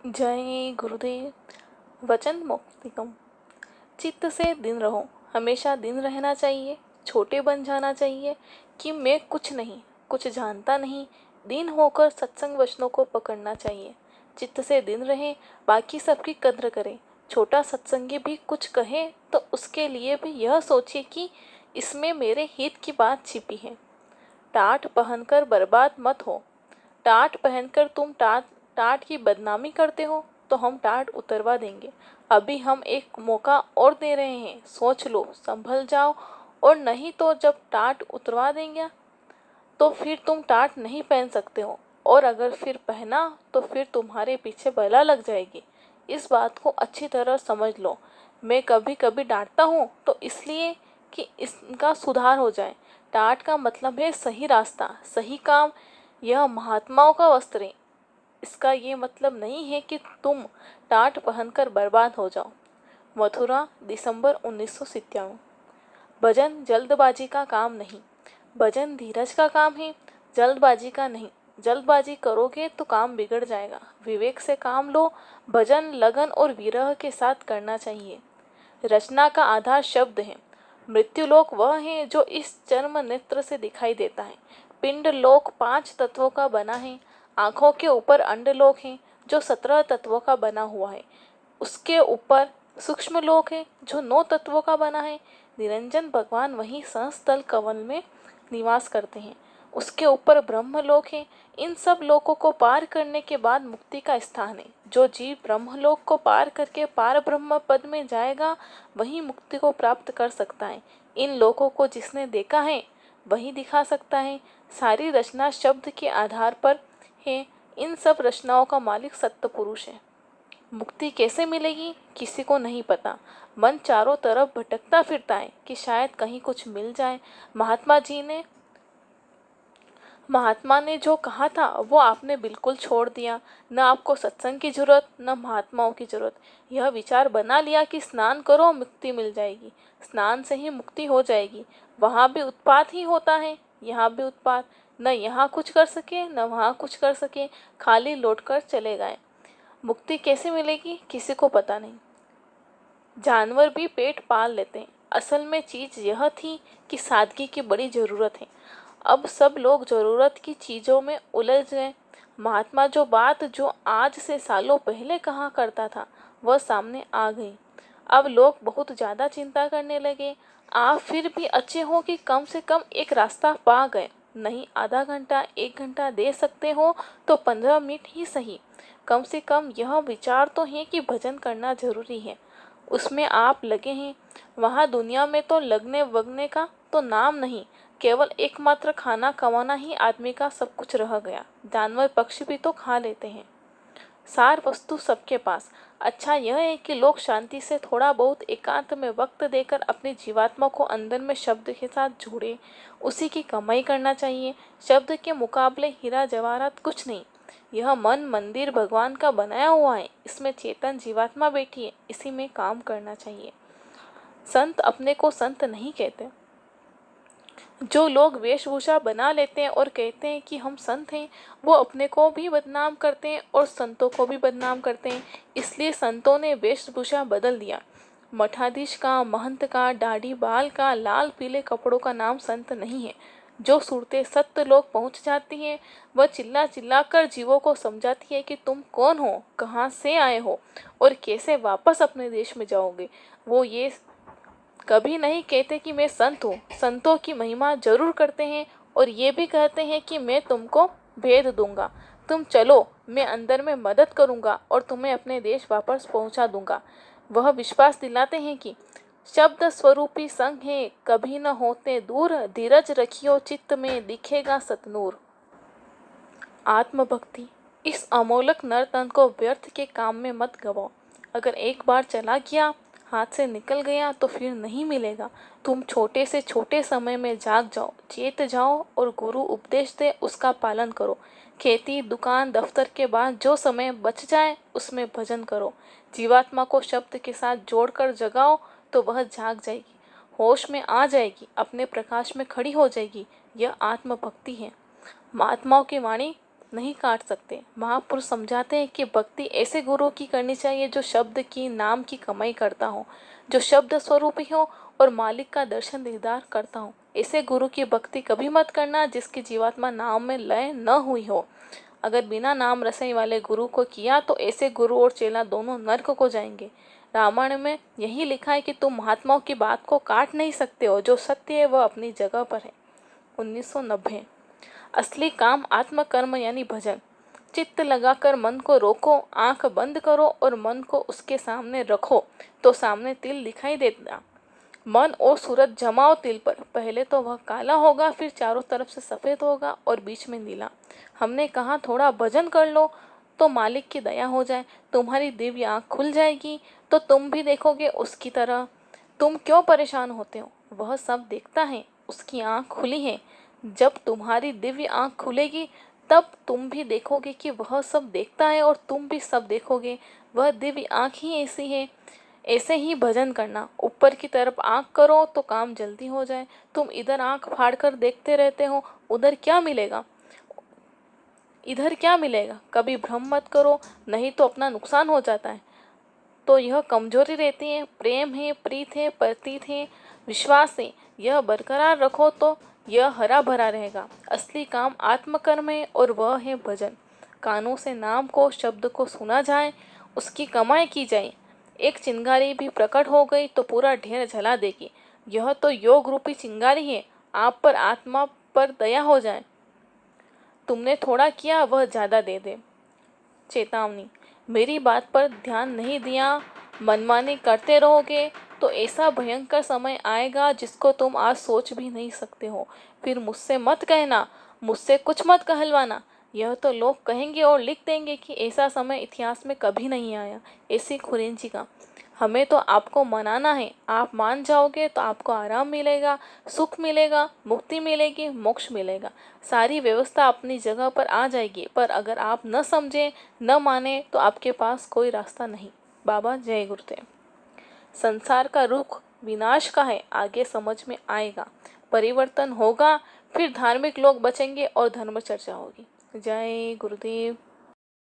जय गुरुदेव। वचन मुक्तिकम। चित्त से दिन रहो, हमेशा दिन रहना चाहिए। छोटे बन जाना चाहिए कि मैं कुछ नहीं, कुछ जानता नहीं। दिन होकर सत्संग वचनों को पकड़ना चाहिए। चित्त से दिन रहे, बाकी सबकी कद्र करें। छोटा सत्संगी भी कुछ कहे तो उसके लिए भी यह सोचिए कि इसमें मेरे हित की बात छिपी है। टाट पहनकर बर्बाद मत हो। टाट पहनकर तुम टाट टाट की बदनामी करते हो तो हम टाट उतरवा देंगे। अभी हम एक मौका और दे रहे हैं, सोच लो, संभल जाओ। और नहीं तो जब टाट उतरवा देंगे तो फिर तुम टाट नहीं पहन सकते हो, और अगर फिर पहना तो फिर तुम्हारे पीछे बला लग जाएगी। इस बात को अच्छी तरह समझ लो। मैं कभी कभी डांटता हूँ तो इसलिए कि इसका सुधार हो जाए। टाट का मतलब है सही रास्ता, सही काम। यह महात्माओं का वस्त्र है। इसका ये मतलब नहीं है कि तुम टाट पहनकर बर्बाद हो जाओ। मथुरा, दिसंबर 1997। भजन जल्दबाजी का काम नहीं। भजन धीरज का काम है, जल्दबाजी का नहीं। जल्दबाजी करोगे तो काम बिगड़ जाएगा। विवेक से काम लो। भजन लगन और विरह के साथ करना चाहिए। रचना का आधार शब्द है। मृत्युलोक वह है जो इस चर्म नेत्र से दिखाई देता है। पिंड लोक 5 तत्वों का बना है। आंखों के ऊपर अंडलोक है जो 17 तत्वों का बना हुआ है। उसके ऊपर सूक्ष्म लोक है जो 9 तत्वों का बना है। निरंजन भगवान वहीं सहस्त्रल कमल में निवास करते हैं। उसके ऊपर ब्रह्मलोक है। इन सब लोकों को पार करने के बाद मुक्ति का स्थान है। जो जीव ब्रह्मलोक को पार करके पार ब्रह्म पद में जाएगा वही मुक्ति को प्राप्त कर सकता है। इन लोकों को जिसने देखा है वही दिखा सकता है। सारी रचना शब्द के आधार पर है। इन सब रचनाओं का मालिक सत्य पुरुष है। मुक्ति कैसे मिलेगी किसी को नहीं पता। मन चारों तरफ भटकता फिरता है कि शायद कहीं कुछ मिल जाए। महात्मा ने जो कहा था वो आपने बिल्कुल छोड़ दिया। न आपको सत्संग की जरूरत, न महात्माओं की जरूरत। यह विचार बना लिया कि स्नान करो मुक्ति मिल जाएगी, स्नान से ही मुक्ति हो जाएगी। वहाँ भी उत्पात ही होता है, यहाँ भी उत्पात। न यहाँ कुछ कर सके न वहाँ कुछ कर सके, खाली लौटकर चले गए। मुक्ति कैसे मिलेगी किसी को पता नहीं। जानवर भी पेट पाल लेते हैं। असल में चीज यह थी कि सादगी की बड़ी जरूरत है। अब सब लोग जरूरत की चीजों में उलझ गए। महात्मा जो बात जो आज से सालों पहले कहा करता था वह सामने आ गई। अब लोग बहुत ज्यादा चिंता करने लगे। आप फिर भी अच्छे हो कि कम से कम एक रास्ता पा गए। नहीं आधा घंटा 1 घंटा दे सकते हो तो 15 मिनट ही सही। कम से कम यह विचार तो है कि भजन करना जरूरी है। उसमें आप लगे हैं। वहाँ दुनिया में तो लगने वगने का तो नाम नहीं। केवल एकमात्र खाना कमाना ही आदमी का सब कुछ रह गया। जानवर पक्षी भी तो खा लेते हैं। सार वस्तु सबके पास। अच्छा यह है कि लोग शांति से थोड़ा बहुत एकांत में वक्त देकर अपनी जीवात्मा को अंदर में शब्द के साथ जोड़े। उसी की कमाई करना चाहिए। शब्द के मुकाबले हीरा जवाहरात कुछ नहीं। यह मन मंदिर भगवान का बनाया हुआ है। इसमें चेतन जीवात्मा बैठी है। इसी में काम करना चाहिए। संत अपने को संत नहीं कहते। जो लोग वेशभूषा बना लेते हैं और कहते हैं कि हम संत हैं, वो अपने को भी बदनाम करते हैं और संतों को भी बदनाम करते हैं। इसलिए संतों ने वेशभूषा बदल दिया। मठाधीश का, महंत का, दाढ़ी बाल का, लाल पीले कपड़ों का नाम संत नहीं है। जो सूरतें सत्य लोग पहुंच जाती हैं वह चिल्ला चिल्ला कर जीवों को समझाती है कि तुम कौन हो, कहाँ से आए हो और कैसे वापस अपने देश में जाओगे। वो ये कभी नहीं कहते कि मैं संत हूँ। संतों की महिमा जरूर करते हैं और ये भी कहते हैं कि मैं तुमको भेद दूंगा, तुम चलो, मैं अंदर में मदद करूंगा और तुम्हें अपने देश वापस पहुंचा दूंगा। वह विश्वास दिलाते हैं कि शब्द स्वरूपी संग है, कभी न होते दूर। धीरज रखियो चित्त में, दिखेगा सतनूर। आत्मभक्ति। इस अमोलक नरतन को व्यर्थ के काम में मत गवाओ। अगर एक बार चला गया, हाथ से निकल गया तो फिर नहीं मिलेगा। तुम छोटे से छोटे समय में जाग जाओ, चेत जाओ और गुरु उपदेश दे उसका पालन करो। खेती, दुकान, दफ्तर के बाद जो समय बच जाए उसमें भजन करो। जीवात्मा को शब्द के साथ जोड़कर जगाओ तो वह जाग जाएगी, होश में आ जाएगी, अपने प्रकाश में खड़ी हो जाएगी। यह आत्मभक्ति है। महात्माओं की वाणी नहीं काट सकते। महापुरुष समझाते हैं कि भक्ति ऐसे गुरु की करनी चाहिए जो शब्द की नाम की कमाई करता हो, जो शब्द स्वरूप ही हो और मालिक का दर्शन दीदार करता हो। ऐसे गुरु की भक्ति कभी मत करना जिसकी जीवात्मा नाम में लय न हुई हो। अगर बिना नाम रसई वाले गुरु को किया तो ऐसे गुरु और चेला दोनों नर्क को जाएंगे। रामायण में यही लिखा है कि तुम महात्माओं की बात को काट नहीं सकते हो, जो सत्य है वह अपनी जगह पर है। 1990। असली काम आत्मकर्म यानी भजन। चित्त लगाकर मन को रोको, आंख बंद करो और मन को उसके सामने रखो तो सामने तिल दिखाई देता। मन और सूरत जमाओ तिल पर। पहले तो वह काला होगा, फिर चारों तरफ से सफ़ेद होगा और बीच में नीला। हमने कहा थोड़ा भजन कर लो तो मालिक की दया हो जाए, तुम्हारी दिव्य आँख खुल जाएगी तो तुम भी देखोगे उसकी तरह। तुम क्यों परेशान होते हो? वह सब देखता है, उसकी आँख खुली है। जब तुम्हारी दिव्य आँख खुलेगी तब तुम भी देखोगे कि वह सब देखता है और तुम भी सब देखोगे। वह दिव्य आँख ही ऐसी है। ऐसे ही भजन करना। ऊपर की तरफ आँख करो तो काम जल्दी हो जाए। तुम इधर आँख फाड़ कर देखते रहते हो, उधर क्या मिलेगा, इधर क्या मिलेगा। कभी भ्रम मत करो, नहीं तो अपना नुकसान हो जाता है। तो यह कमजोरी रहती है। प्रेम है, प्रीत है, प्रतीत है, विश्वास है, यह बरकरार रखो तो यह हरा भरा रहेगा। असली काम आत्मकर्म है और वह है भजन। कानों से नाम को, शब्द को सुना जाए, उसकी कमाई की जाए। एक चिंगारी भी प्रकट हो गई तो पूरा ढेर जला देगी। यह तो योग रूपी चिंगारी है। आप पर, आत्मा पर दया हो जाए। तुमने थोड़ा किया, वह ज़्यादा दे दे। चेतावनी। मेरी बात पर ध्यान नहीं दिया, मनमानी करते रहोगे तो ऐसा भयंकर समय आएगा जिसको तुम आज सोच भी नहीं सकते हो। फिर मुझसे मत कहना, मुझसे कुछ मत कहलवाना। यह तो लोग कहेंगे और लिख देंगे कि ऐसा समय इतिहास में कभी नहीं आया। ऐसी खुरेंजी का। हमें तो आपको मनाना है। आप मान जाओगे तो आपको आराम मिलेगा, सुख मिलेगा, मुक्ति मिलेगी, मोक्ष मिलेगा। सारी व्यवस्था अपनी जगह पर आ जाएगी। पर अगर आप न समझें, न माने तो आपके पास कोई रास्ता नहीं। बाबा जय गुरुदेव। संसार का रुख विनाश का है, आगे समझ में आएगा। परिवर्तन होगा, फिर धार्मिक लोग बचेंगे और धर्म चर्चा होगी। जय गुरुदेव।